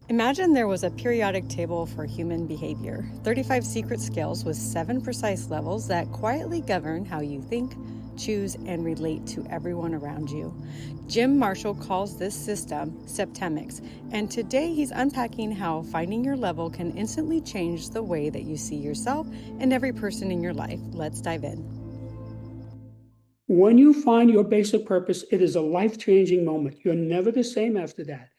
Imagine there was a periodic table for human behavior, 35 secret scales with 7 precise levels that quietly govern how you think, choose, and relate to everyone around you. Jim Marshall calls this system Septemics, and today he's unpacking how finding your level can instantly change the way that you see yourself and every person in your life. Let's dive in. When you find your basic purpose, it is a life-changing moment. You're never the same after that.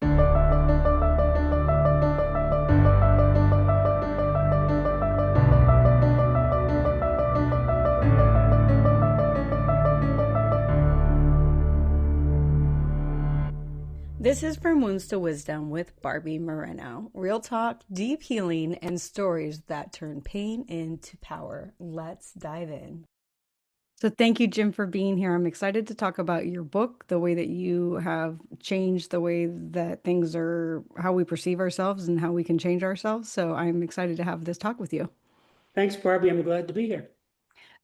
This is From Wounds to Wisdom with Barbie Moreno. Real talk, deep healing, and stories that turn pain into power. Let's dive in. So thank you, Jim, for being here. I'm excited to talk about your book, the way that you have changed the way that things are, how we perceive ourselves and how we can change ourselves. So I'm excited to have this talk with you. Thanks, Barbie. I'm glad to be here.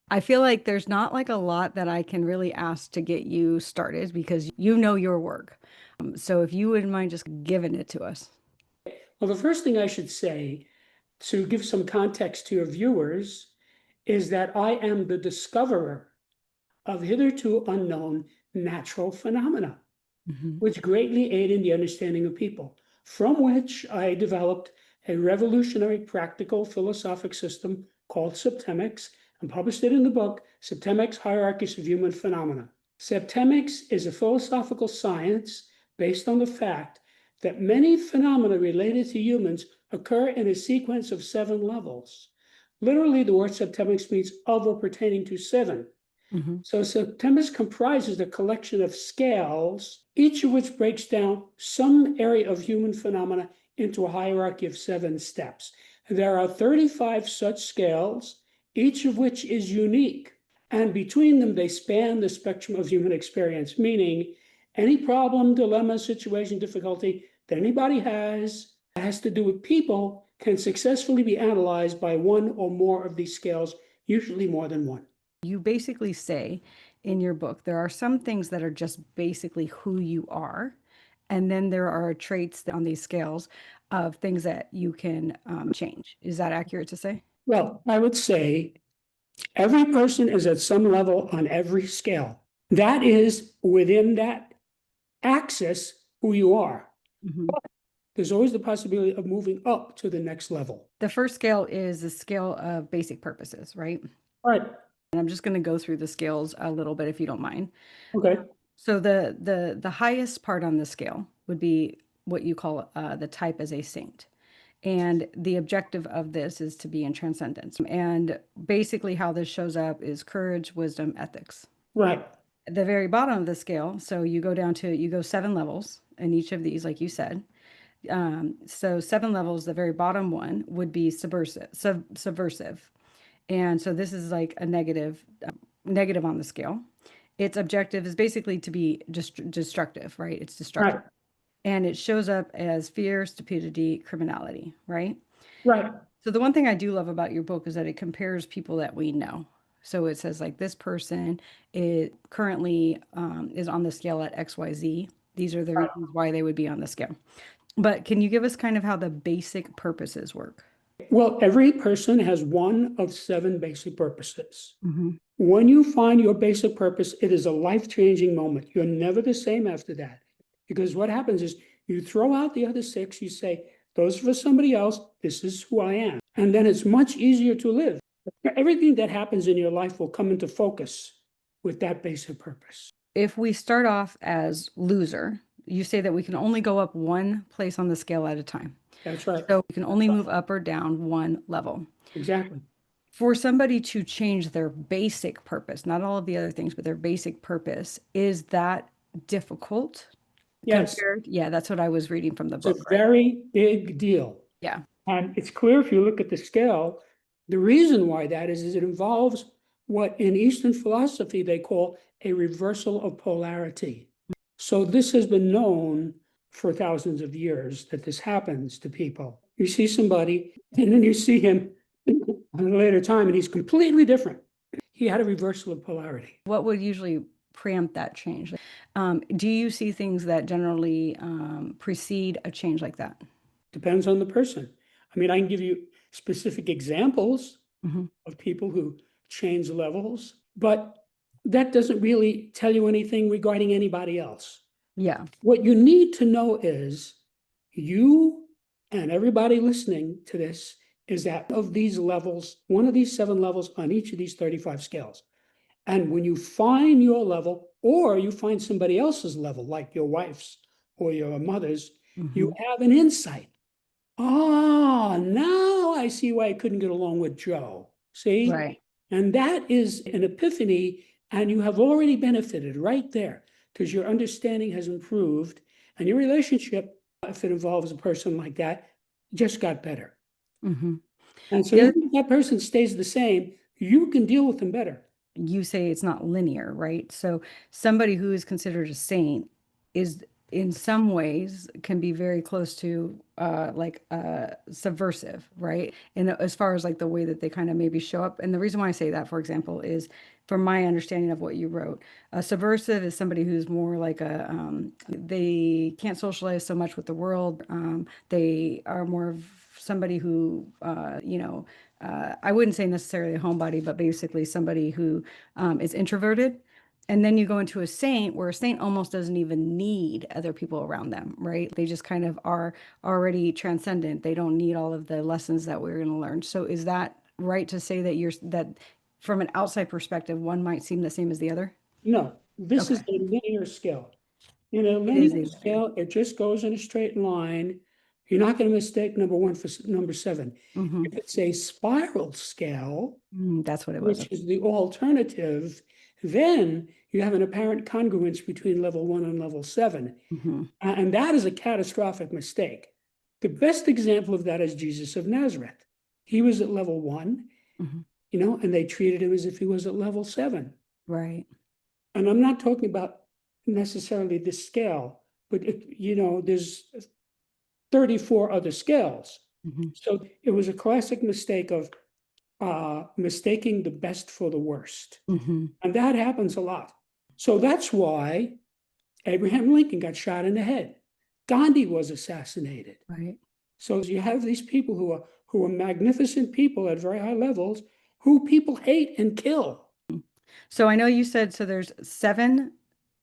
I feel like there's not like a lot that I can really ask to get you started because you know your work. So if you wouldn't mind just giving it to us. Well, the first thing I should say to give some context to your viewers is that I am the discoverer of hitherto unknown natural phenomena, which greatly aid in the understanding of people, from which I developed a revolutionary practical philosophic system called Septemics and published it in the book, Septemics, Hierarchies of Human Phenomena. Septemics is a philosophical science based on the fact that many phenomena related to humans occur in a sequence of 7 levels. Literally, the word septemics means of or pertaining to 7. So Septemics comprises a collection of scales, each of which breaks down some area of human phenomena into a hierarchy of 7 steps. There are 35 such scales, each of which is unique. And between them, they span the spectrum of human experience, meaning any problem, dilemma, situation, difficulty that anybody has that has to do with people can successfully be analyzed by one or more of these scales, usually more than one. You basically say in your book, there are some things that are just basically who you are. And then there are traits on these scales of things that you can change. Is that accurate to say? Well, I would say every person is at some level on every scale. That is within that axis who you are. There's always the possibility of moving up to the next level. The first scale is the scale of basic purposes, right? All right. And I'm just going to go through the scales a little bit if you don't mind. Okay. So the highest part on the scale would be what you call the type as a saint. And the objective of this is to be in transcendence. And basically how this shows up is courage, wisdom, ethics. Right. At the very bottom of the scale, so you go 7 levels in each of these, like you said. So 7 levels, the very bottom one would be subversive. And so this is like a negative on the scale. Its objective is basically to be just destructive, right? It's destructive. Right. And it shows up as fear, stupidity, criminality, right? Right. So the one thing I do love about your book is that it compares people that we know. So it says like this person is currently is on the scale at XYZ. These are the reasons why they would be on the scale. But can you give us kind of how the basic purposes work? Well, every person has one of 7 basic purposes. When you find your basic purpose, it is a life-changing moment. You're never the same after that. Because what happens is you throw out the other 6, you say, those are for somebody else, this is who I am. And then it's much easier to live. Everything that happens in your life will come into focus with that basic purpose. If we start off as loser, you say that we can only go up one place on the scale at a time. That's right. So we can only move up or down one level. Exactly. For somebody to change their basic purpose, not all of the other things, but their basic purpose, is that difficult? Yes. Yeah, that's what I was reading from the book. It's a very big deal. Yeah. And it's clear if you look at the scale, the reason why that is it involves what in Eastern philosophy they call a reversal of polarity. So this has been known for thousands of years that this happens to people. You see somebody, and then you see him at a later time, and he's completely different. He had a reversal of polarity. What would usually preempt that change? Do you see things that generally precede a change like that? Depends on the person. I mean, I can give you specific examples Mm-hmm. of people who change levels, but that doesn't really tell you anything regarding anybody else. Yeah. What you need to know is you and everybody listening to this is that of these levels, one of these 7 levels on each of these 35 scales. And when you find your level, or you find somebody else's level, like your wife's or your mother's, you Mm-hmm. have an insight. Oh, now I see why I couldn't get along with Joe. See? Right. And that is an epiphany, and you have already benefited right there because your understanding has improved and your relationship, if it involves a person like that, just got better. Mm-hmm. And so The other even if that person stays the same, you can deal with them better. you say it's not linear, right? So somebody who is considered a saint is in some ways can be very close to subversive, right? And as far as like the way that they kind of maybe show up. And the reason why I say that, for example, is from my understanding of what you wrote, a subversive is somebody who's more like they can't socialize so much with the world. They are more of somebody who, I wouldn't say necessarily a homebody, but basically somebody who is introverted. And then you go into a saint where a saint almost doesn't even need other people around them, right? They just kind of are already transcendent. They don't need all of the lessons that we're going to learn. So is that right to say that from an outside perspective, one might seem the same as the other? No, this is Okay. a linear scale. In a It is linear a linear. scale, it just goes in a straight line. You're not going to mistake number 1 for number 7. Mm-hmm. If it's a spiral scale, That's what it was. which is the alternative, then you have an apparent congruence between level 1 and level 7. Mm-hmm. And that is a catastrophic mistake. The best example of that is Jesus of Nazareth. He was at level 1, Mm-hmm. and they treated him as if he was at level 7. Right. And I'm not talking about necessarily this scale, but there's 34 other scales. Mm-hmm. So it was a classic mistake of mistaking the best for the worst. Mm-hmm. And that happens a lot. So that's why Abraham Lincoln got shot in the head. Gandhi was assassinated. Right. So you have these people who are magnificent people at very high levels who people hate and kill. So I know you said so there's 7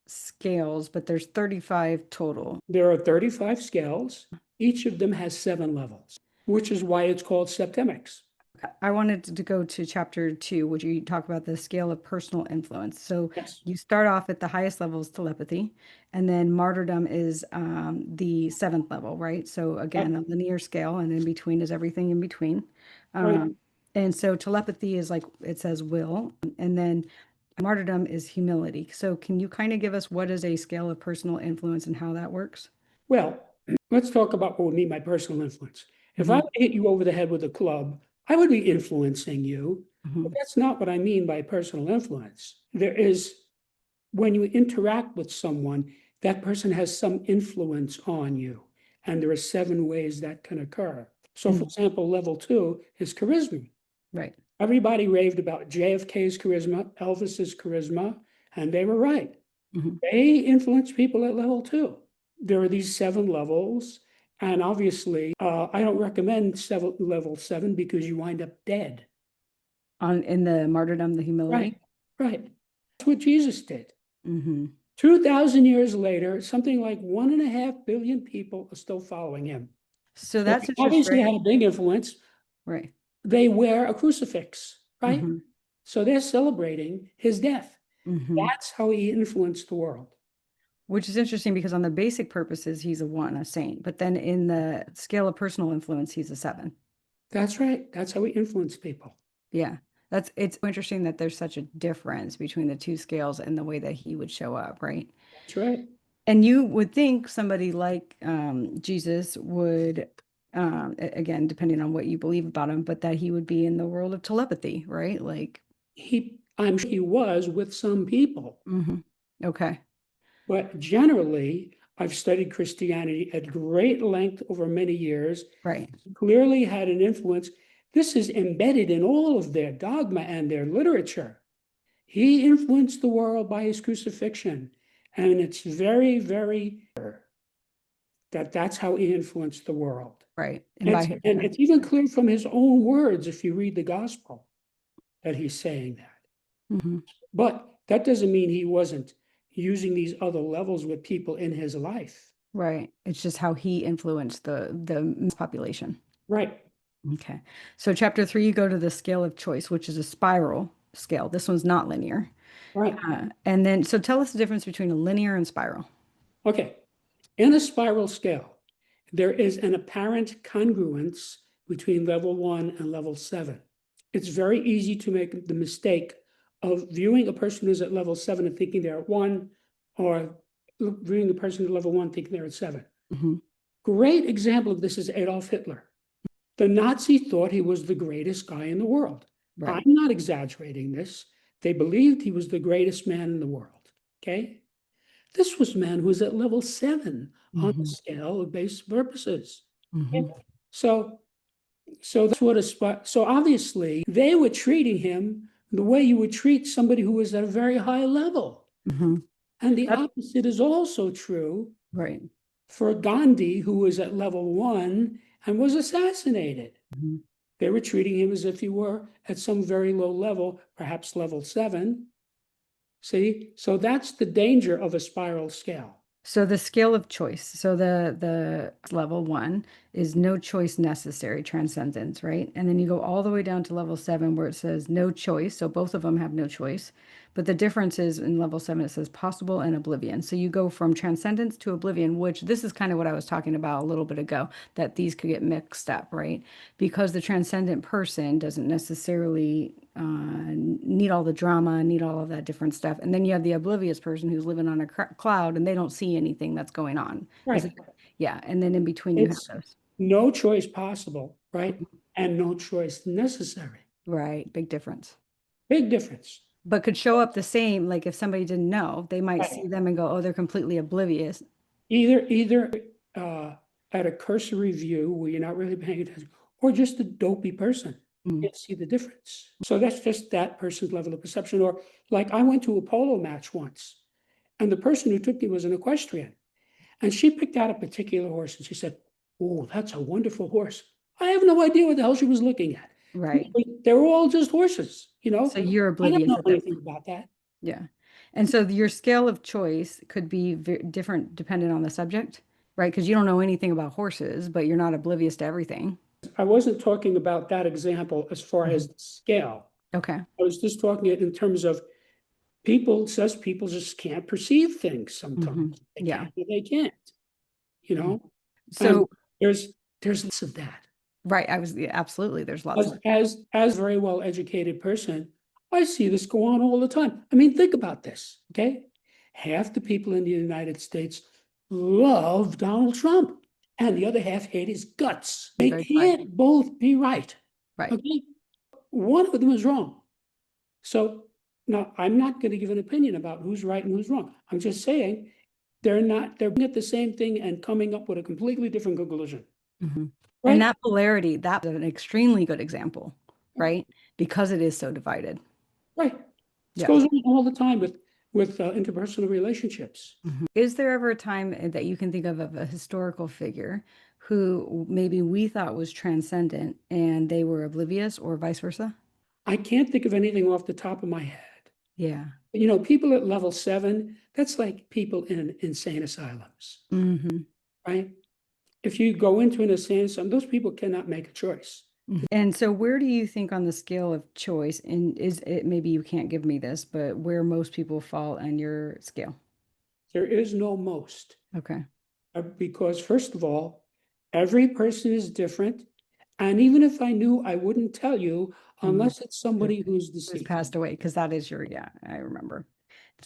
scales, but there's 35 total. There are 35 scales. Each of them has 7 levels, which is why it's called Septemics. I wanted to go to chapter 2, which you talk about the scale of personal influence. So Yes. you start off at the highest level is telepathy, and then martyrdom is the 7th level, right? So Right. again, a linear scale, and in between is everything in between. Right. Um, and so telepathy is like it says will, and then martyrdom is humility. So can you kind of give us what is a scale of personal influence and how that works? Well, let's talk about what would mean by personal influence. If I Hmm. hit you over the head with a club, I would be influencing you, but Hmm. that's not what I mean by personal influence. There is, when you interact with someone, that person has some influence on you. And there are 7 ways that can occur. So, for example, level 2 is charisma. Right. Everybody raved about JFK's charisma, Elvis's charisma, and they were right. Hmm. They influence people at level 2. There are these 7 levels, and obviously, I don't recommend level 7 because you wind up dead. In the martyrdom, the Right, humility. right. That's what Jesus did. Hmm. 2,000 years later, something like 1.5 billion people are still following him. So So that's he interesting, obviously right? had a big influence. Right. They wear a crucifix, right? Hmm. So they're celebrating his death. Hmm. That's how he influenced the world. Which is interesting because on the basic purposes, he's a 1, a saint, but then in the scale of personal influence, he's a 7. That's right. That's how he influenced people. Yeah. It's interesting that there's such a difference between the 2 scales and the way that he would show up, right? That's right. And you would think somebody like Jesus would, again, depending on what you believe about him, but that he would be in the world of telepathy, right? Like, I'm sure he was with some people, mhm. Okay, but generally, I've studied Christianity at great length over many years. right. Clearly had an influence. This is embedded in all of their dogma and their literature. He influenced the world by his crucifixion, and it's very, very that that's how he influenced the world. Right. And And by it's, and it's even clear from his own words, if you read the gospel, that he's saying that. Mhm. But that doesn't mean he wasn't using these other levels with people in his life. Right. It's just how he influenced the population. Right, Okay. So chapter 3, you go to the scale of choice, which is a spiral scale. This one's not linear. right. And then, so tell us the difference between a linear and spiral. Okay. In a spiral scale, there is an apparent congruence between level 1 and level 7. It's very easy to make the mistake of viewing a person who's at level 7 and thinking they're at 1, or viewing a person at level 1 thinking they're at 7. Hmm. Great example of this is Adolf Hitler. The Nazi thought he was the greatest guy in the world. I'm Right. not exaggerating this. They believed he was the greatest man in the world. Okay. This was a man who was at level 7 on the Hmm. scale of basic purposes. Hmm. So, so that's what so obviously they were treating him the way you would treat somebody who was at a very high level. Hmm. And the That, opposite is also true right. for Gandhi, who was at level 1 and was assassinated. Mhm. They were treating him as if he were at some very low level, perhaps level 7. See, so that's the danger of a spiral scale. So the scale of choice. So the level 1 is no choice necessary, transcendence, right? And then you go all the way down to level 7 where it says no choice. So both of them have no choice. But the difference is in level 7 it says possible and oblivion. So you go from transcendence to oblivion, which this is kind of what I was talking about a little bit ago, that these could get mixed up, right? Because the transcendent person doesn't necessarily need all the drama, need all of that different stuff. And then you have the oblivious person who's living on a cloud and they don't see anything that's going on. Is Right. it? Yeah. And then in between you have It's those. no choice possible, right? And no choice necessary. Right. Big difference. Big difference. But could show up the same, like if somebody didn't know, they might Right. see them and go, oh, they're completely oblivious. Either uh, at a cursory view where you're not really paying attention, or just a dopey person. Mm. You can't see the difference. So that's just that person's level of perception. Or like I went to a polo match once, and the person who took me was an equestrian, and she picked out a particular horse, and she said, "Oh, that's a wonderful horse." I have no idea what the hell she was looking at. Right. They were all just horses, you So know. you're I don't oblivious know at that anything point. about that. Yeah. And so your scale of choice could be different depending on the subject, right? Because you don't know anything about horses, but you're not oblivious to everything. I wasn't talking about that example as far Mhm. as the scale. Okay. I was just talking it in terms of people just can't perceive things Hmm. sometimes. They Yeah. can't, they can't, you Mhm. know? And So, there's lots of that. right, yeah, absolutely. There's lots of, As a very well educated person, I see this go on all the time. I mean, think about this, okay? Half the people in the United States love Donald Trump, and the other half hate his guts. They very tribal. can't both be right. Right. Okay? One of them is wrong. So now I'm not going to give an opinion about who's right and who's wrong. I'm just saying they're looking at the same thing and coming up with a completely different conclusion. Hmm. And Right? that polarity, that's an extremely good example, right? Because it is so divided. Right. This Yeah. goes on all the time with interpersonal relationships. Mhm. Is there ever a time that you can think of a historical figure who maybe we thought was transcendent and they were oblivious or vice versa? I can't think of anything off the top of my head. Yeah. You know, people at level 7, that's like people in insane asylums, Hmm. right? If you go into an insane asylum, those people cannot make a choice. And so where do you think on the scale of choice, and is it, maybe you can't give me this, but where most people fall on your scale? There is no most. Okay. Because first of all, every person is different. And even if I knew, I wouldn't tell you Mhm. unless it's somebody who's Who's deceased. passed away? Because that is your, yeah, I remember.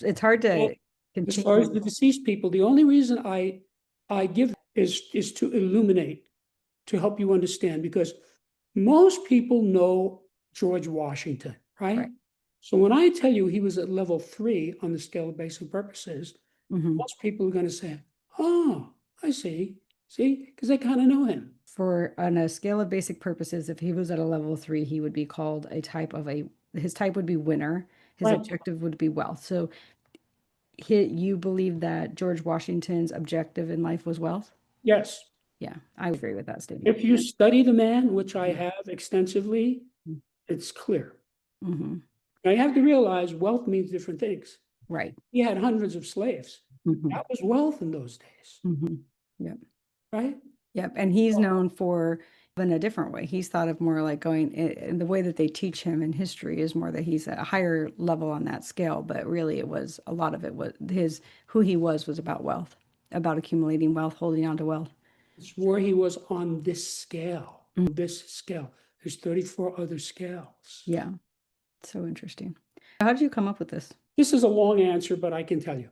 It's hard And to as far as continue. the deceased people, the only reason I give is to illuminate, to help you understand, because most people know George Washington, right? Right. So when I tell you he was at level 3 on the scale of basic purposes, Hmm. most people are going to say, "Oh, I see," because they kind of know him. For on a scale of basic purposes, if he was at a level 3, he would be called a type of a, his type would be winner. His Right. objective would be wealth. So you believe that George Washington's objective in life was wealth? Yes. Yeah, I agree with that statement. If you study the man, which I have extensively, it's clear. Mm-hmm. Now you have to realize wealth means different things. Right. He had hundreds of slaves. Mm-hmm. That was wealth in those days, Mm-hmm. Yep. right? Yep. And he's known for in a different way. He's thought of more like going in the way that they teach him in history is more that he's at a higher level on that scale. But really, it was a lot of it was his who he was about wealth, about accumulating wealth, holding on to wealth. It's where he was on this scale. This scale. There's 34 other scales. Yeah. So interesting. How did you come up with this? This is a long answer, but I can tell you.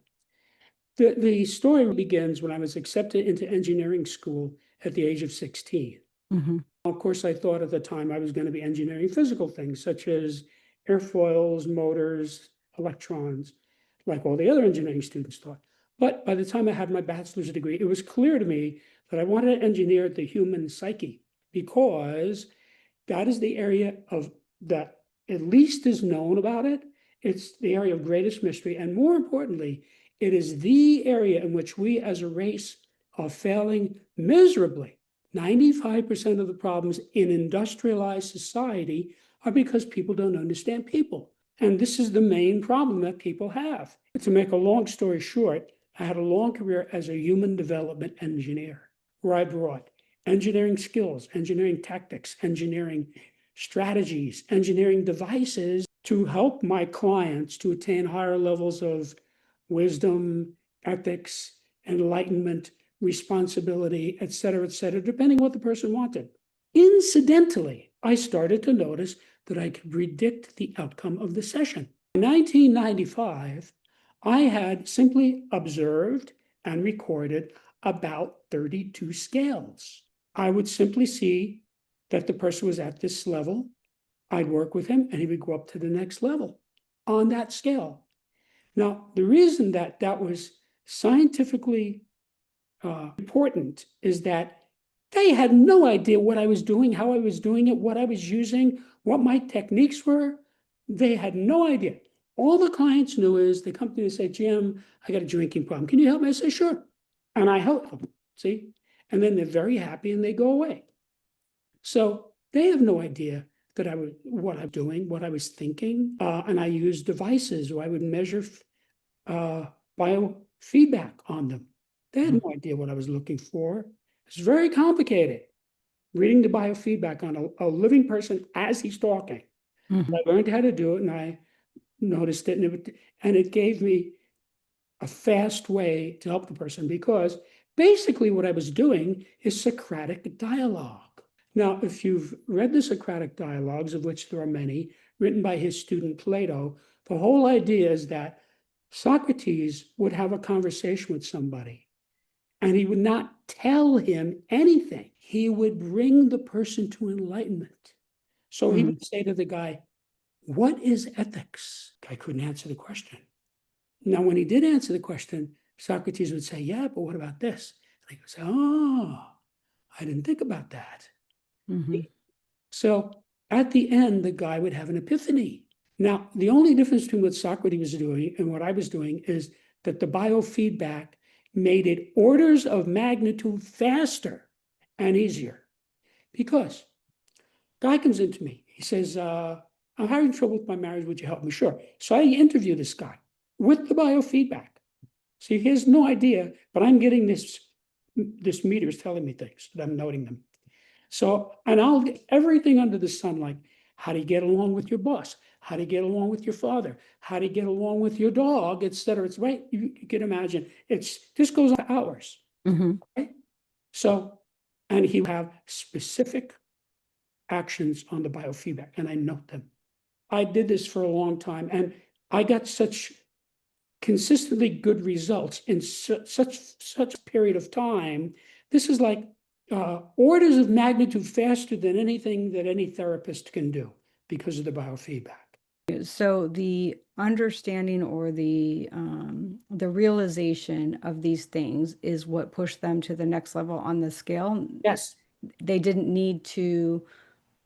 The story begins when I was accepted into engineering school at the age of 16. Mm-hmm. Of course, I thought at the time I was going to be engineering physical things such as airfoils, motors, electrons, like all the other engineering students thought. But by the time I had my bachelor's degree, it was clear to me that I wanted to engineer the human psyche because that is the area of that at least is known about it. It's the area of greatest mystery. And more importantly, it is the area in which we as a race are failing miserably. 95% of the problems in industrialized society are because people don't understand people. And this is the main problem that people have. To make a long story short, I had a long career as a human development engineer, where I brought engineering skills, engineering tactics, engineering strategies, engineering devices to help my clients to attain higher levels of wisdom, ethics, enlightenment, responsibility, et cetera, depending on what the person wanted. Incidentally, I started to notice that I could predict the outcome of the session. In 1995, I had simply observed and recorded about 32 scales. I would simply see that the person was at this level. I'd work with him and he would go up to the next level on that scale. Now, the reason that that was scientifically important is that they had no idea what I was doing, how I was doing it, what I was using, what my techniques were. They had no idea. All the clients knew is they come to me and say, Jim, I got a drinking problem. Can you help me? I say, sure. And I help them, see? And then they're very happy and they go away. So they have no idea that I was what I'm doing, what I was thinking. And I use devices or I would measure biofeedback on them. They had no idea what I was looking for. It's very complicated. Reading the biofeedback on a living person as he's talking. Mm-hmm. I learned how to do it and I noticed it and it gave me a fast way to help the person because basically what I was doing is Socratic dialogue. Now, if you've read the Socratic dialogues, of which there are many, written by his student Plato, the whole idea is that Socrates would have a conversation with somebody and he would not tell him anything. He would bring the person to enlightenment. So he would say to the guy, what is ethics? The guy couldn't answer the question. Now, when he did answer the question, Socrates would say, yeah, but what about this? And he would say, oh, I didn't think about that. Mm-hmm. So at the end, the guy would have an epiphany. Now, the only difference between what Socrates was doing and what I was doing is that the biofeedback made it orders of magnitude faster and easier. Because guy comes into me, he says, I'm having trouble with my marriage. Would you help me? Sure. So I interview this guy with the biofeedback. See, he has no idea, but I'm getting this meter is telling me things, that I'm noting them. So, and I'll get everything under the sun, like how do you get along with your boss? How do you get along with your father? How do you get along with your dog, et cetera? It's right. You can imagine this goes on hours. Mm-hmm. Right? So, and he would have specific actions on the biofeedback, and I note them. I did this for a long time, and I got such consistently good results in such period of time. This is like orders of magnitude faster than anything that any therapist can do because of the biofeedback. So the understanding or the realization of these things is what pushed them to the next level on the scale. Yes. They didn't need to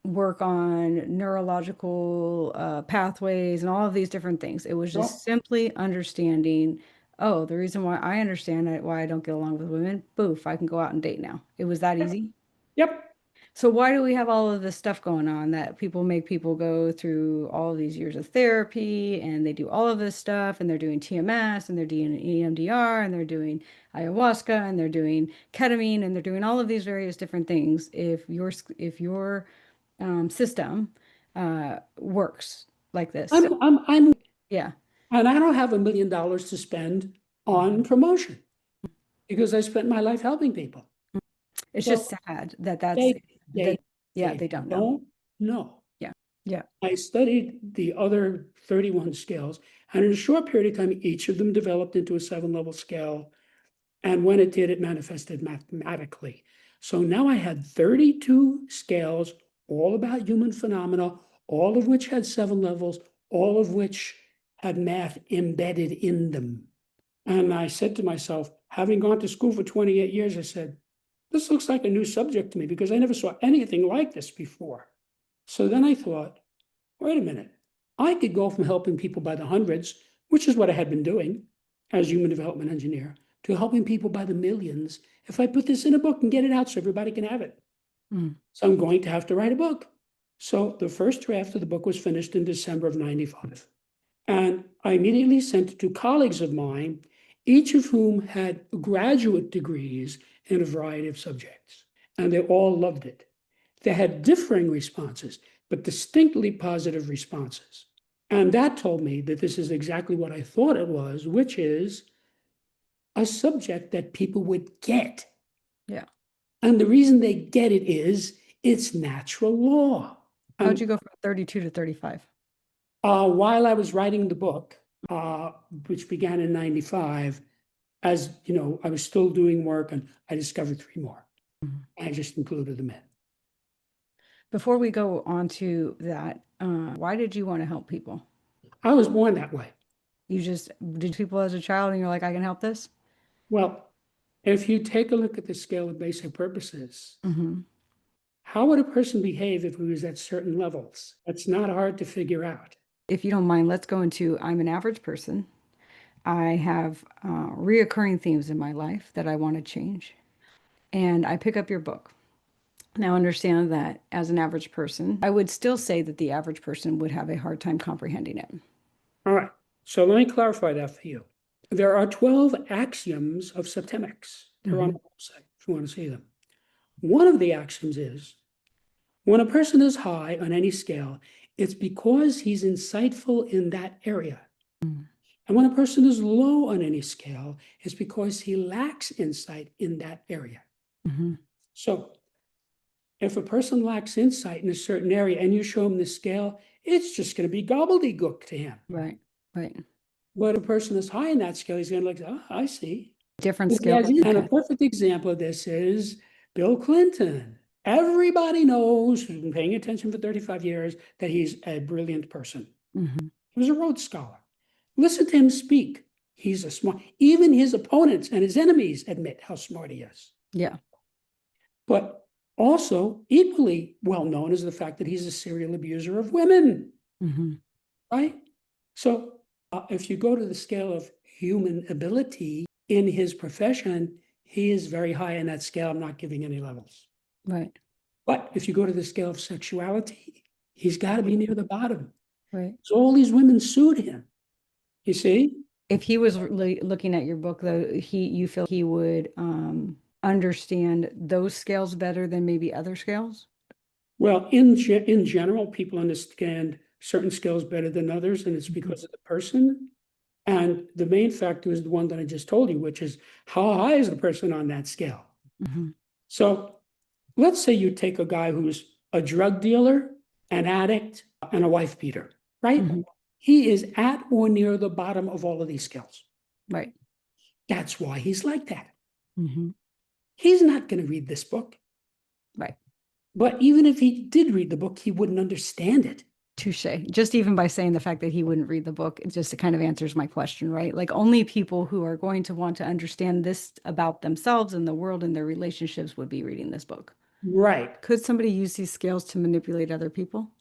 work on neurological pathways and all of these different things. It was Well, just simply understanding oh, the reason why I understand why I don't get along with women, boof, I can go out and date now. It was that easy. Yep. So why do we have all of this stuff going on that people make people go through all of these years of therapy and they do all of this stuff and they're doing TMS and they're doing EMDR and they're doing ayahuasca and they're doing ketamine and they're doing all of these various different things if your system works like this. I'm, Yeah. and I don't have $1 million to spend on promotion because I spent my life helping people. It's just So sad that that's they, that they, yeah, they they don't know. don't know. Yeah. Yeah. I studied the other 31 scales, and in a short period of time, each of them developed into a 7-level scale. And when it did, it manifested mathematically. So now I had 32 scales, all about human phenomena, all of which had 7 levels, all of which had math embedded in them. And I said to myself, having gone to school for 28 years, I said, this looks like a new subject to me because I never saw anything like this before. So then I thought, wait a minute, I could go from helping people by the hundreds, which is what I had been doing as human development engineer, to helping people by the millions if I put this in a book and get it out so everybody can have it. Mm. So I'm going to have to write a book. So the first draft of the book was finished in December of 95. And I immediately sent it to colleagues of mine, each of whom had graduate degrees in a variety of subjects. And they all loved it. They had differing responses, but distinctly positive responses. And that told me that this is exactly what I thought it was, which is a subject that people would get. Yeah. And the reason they get it is it's natural law. How'd And you go from 32 to 35? while I was writing the book, which began in 95, as you know, I was still doing work and I discovered 3 more. Mhm. I just included them in. Before we go on to that, why did you want to help people? I was born that way. You just did people as a child and you're like, I can help this? Well, if you take a look at the scale of basic purposes, Hmm. how would a person behave if he was at certain levels? That's not hard to figure out. If you don't mind, let's go into I'm an average person. I have reoccurring themes in my life that I want to change. And I pick up your book. Now, understand that as an average person, I would still say that the average person would have a hard time comprehending it. All right. So let me clarify that for you. There are 12 axioms of Septemics. They're on Hmm. the website if you want to see them. One of the axioms is when a person is high on any scale, it's because he's insightful in that area. And when a person is low on any scale, it's because he lacks insight in that area. Hmm. So if a person lacks insight in a certain area and you show him the scale, it's just going to be gobbledygook to him. Right, right. But if a person is high in that scale, he's going to look, oh, I see. Different scale. And a Okay. perfect example of this is Bill Clinton. Everybody knows, who's been paying attention for 35 years, that he's a brilliant person. Hmm. He was a Rhodes Scholar. Listen to him speak. He's a smart, even his opponents and his enemies admit how smart he is. Yeah. But also, equally well known is the fact that he's a serial abuser of women, Hmm. right? So if you go to the scale of human ability in his profession, he is very high in that scale. I'm not giving any levels. Right, But if you go to the scale of sexuality, he's got to be near the bottom. right. So all these women sued him. You see? If he was looking at your book, though, you feel he would understand those scales better than maybe other scales? Well, in general, people understand certain skills better than others, and it's Mhm. because of the person. And the main factor is the one that I just told you, which is how high is the person on that scale? Mhm. So let's say you take a guy who's a drug dealer, an addict, and a wife beater, right? Mhm. He is at or near the bottom of all of these skills. Right. That's why he's like that. Mhm. He's not going to read this book. Right. But even if he did read the book, he wouldn't understand it. Touche. Just even by saying the fact that he wouldn't read the book, it just kind of answers my question, right? Like only people who are going to want to understand this about themselves and the world and their relationships would be reading this book. Right. Could somebody use these scales to manipulate other people?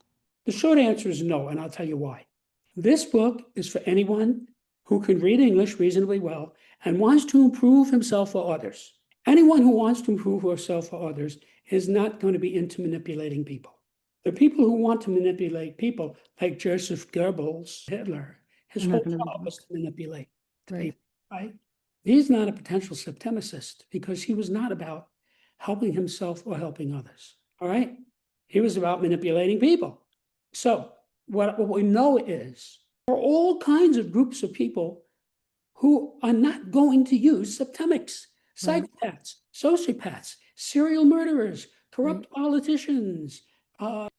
The short answer is no, and I'll tell you why. This book is for anyone who can read English reasonably well and wants to improve himself or others. Anyone who wants to improve herself or others is not going to be into manipulating people. The people who want to manipulate people, like Joseph Goebbels, Hitler, his They're not whole going to read the job book. was to manipulate the Right. people, right? He's not a potential septemicist because he was not about helping himself or helping others, all right? He was about manipulating people. So what we know is there are all kinds of groups of people who are not going to use septemics, Right. psychopaths, sociopaths, serial murderers, corrupt Right. politicians,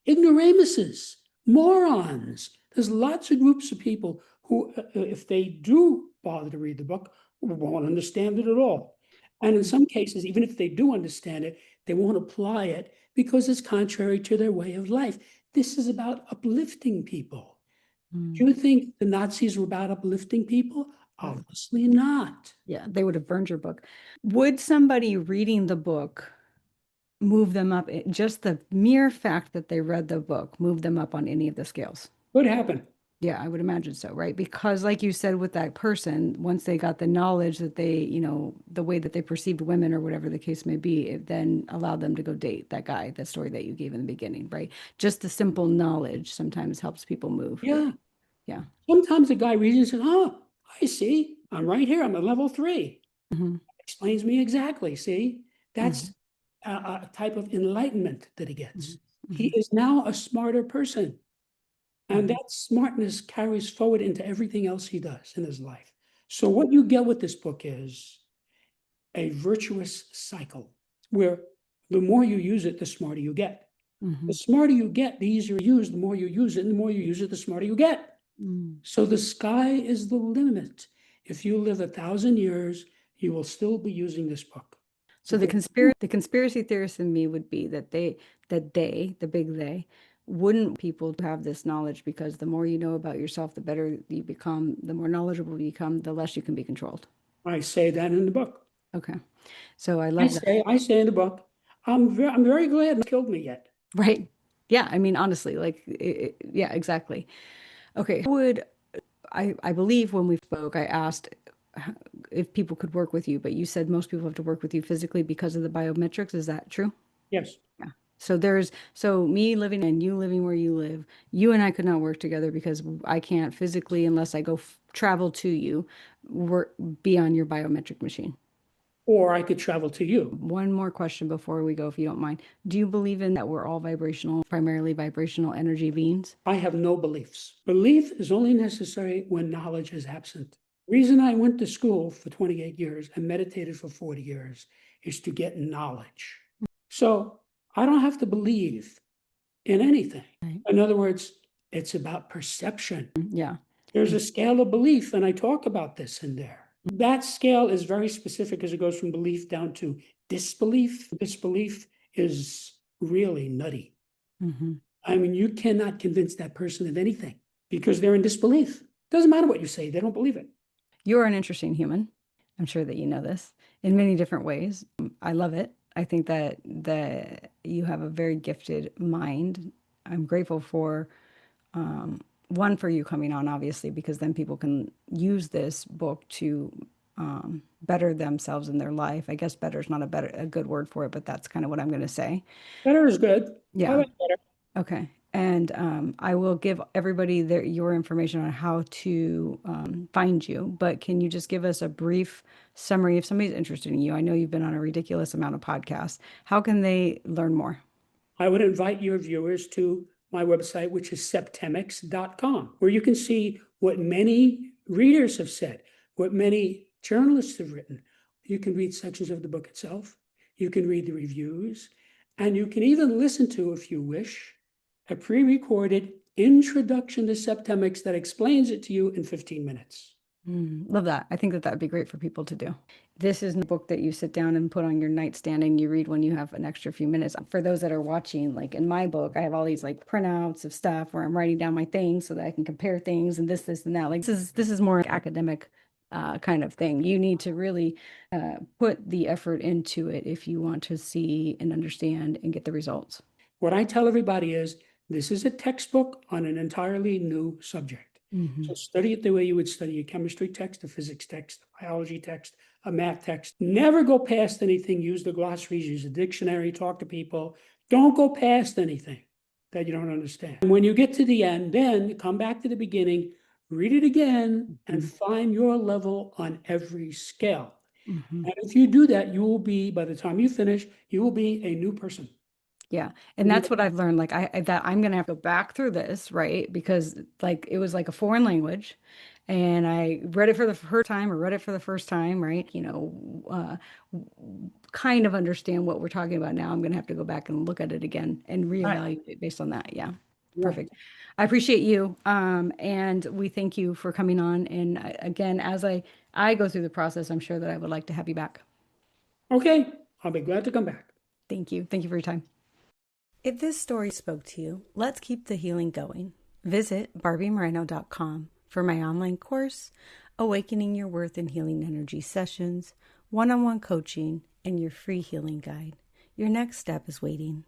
ignoramuses, morons. There's lots of groups of people who, if they do bother to read the book, won't understand it at all. And in some cases, even if they do understand it, they won't apply it because it's contrary to their way of life. This is about uplifting people. Do you think the Nazis were about uplifting people? Right. Obviously not. Yeah, they would have burned your book. Would somebody reading the book move them up? Just the mere fact that they read the book move them up on any of the scales? What happened? Yeah, I would imagine so, right? Because like you said with that person, once they got the knowledge that they, the way that they perceived women or whatever the case may be, it then allowed them to go date that guy, that story that you gave in the beginning, right? Just the simple knowledge sometimes helps people move. Yeah. Yeah. Sometimes a guy reads it and says, oh, I see. I'm right here. I'm at level 3. Hmm. Explains me exactly. See, Hmm. that's a type of enlightenment that he gets. He Hmm. is now a smarter person. And Hmm. that smartness carries forward into everything else he does in his life. So what you get with this book is a virtuous cycle where the more you use it, the smarter you get. Hmm. The smarter you get, the easier you use, the more you use it, and the more you use it, the smarter you get. Hmm. So the sky is the limit. If you live 1,000 years, you will still be using this book. So Because the conspiracy theorist in me would be that the big they, wouldn't people to have this knowledge because the more you know about yourself, the better you become, the more knowledgeable you become, the less you can be controlled. I say that in the book. Okay. So I I love that. say, I say in the book, I'm very glad no killed me yet. Right. Yeah. I mean, honestly, like, yeah, exactly. Okay. I believe when we spoke, I asked if people could work with you, but you said most people have to work with you physically because of the biometrics. Is that true? Yes. Yeah. So me living and you living where you live, you and I could not work together because I can't physically, unless I go travel to you, work, be on your biometric machine. Or I could travel to you. One more question before we go, if you don't mind. Do you believe in that we're all vibrational, primarily vibrational energy beings? I have no beliefs. Belief is only necessary when knowledge is absent. The reason I went to school for 28 years and meditated for 40 years is to get knowledge. So I don't have to believe in anything. Right. In other words, it's about perception. Yeah. There's a scale of belief, and I talk about this in there. That scale is very specific as it goes from belief down to disbelief. Disbelief is really nutty. Hmm. I mean, you cannot convince that person of anything because they're in disbelief. Doesn't matter what you say, they don't believe it. You're an interesting human. I'm sure that you know this in many different ways. I love it. I think that you have a very gifted mind. I'm grateful for one for you coming on, obviously, because then people can use this book to better themselves in their life. I guess better is not a good word for it, but that's kind of what I'm going to say. Better is good. I Yeah. like better. Okay. And I will give everybody your information on how to find you. But can you just give us a brief summary if somebody's interested in you? I know you've been on a ridiculous amount of podcasts. How can they learn more? I would invite your viewers to my website, which is septemics.com, where you can see what many readers have said, what many journalists have written. You can read sections of the book itself, you can read the reviews, and you can even listen to, if you wish, a pre-recorded introduction to Septemics that explains it to you in 15 minutes. Love that. I think that that would be great for people to do. This is a book that you sit down and put on your nightstand and you read when you have an extra few minutes. For those that are watching, like in my book, I have all these like printouts of stuff where I'm writing down my things so that I can compare things and this, and that. Like this is more like academic kind of thing. You need to really put the effort into it if you want to see and understand and get the results. What I tell everybody is this is a textbook on an entirely new subject. So study it the way you would study a chemistry text, a physics text, a biology text, a math text. Never go past anything. Use the glossaries, use a dictionary, talk to people. Don't go past anything that you don't understand. And when you get to the end, then come back to the beginning, read it again, and find your level on every scale. And if you do that, you will be, by the time you finish, you will be a new person. Yeah. And that's what I've learned. Like that I'm going to have to go back through this, right? Because like it was like a foreign language and I read it for the first time or read it for the first time, right? Kind of understand what we're talking about now. I'm going to have to go back and look at it again and Right. reevaluate it based on that. Yeah. Yeah. Perfect. I appreciate you. And we thank you for coming on. And again, as I go through the process, I'm sure that I would like to have you back. Okay. I'll be glad to come back. Thank you. Thank you for your time. If this story spoke to you, let's keep the healing going. Visit barbiemoreno.com for my online course, Awakening Your Worth in Healing Energy sessions, one-on-one coaching, and your free healing guide. Your next step is waiting.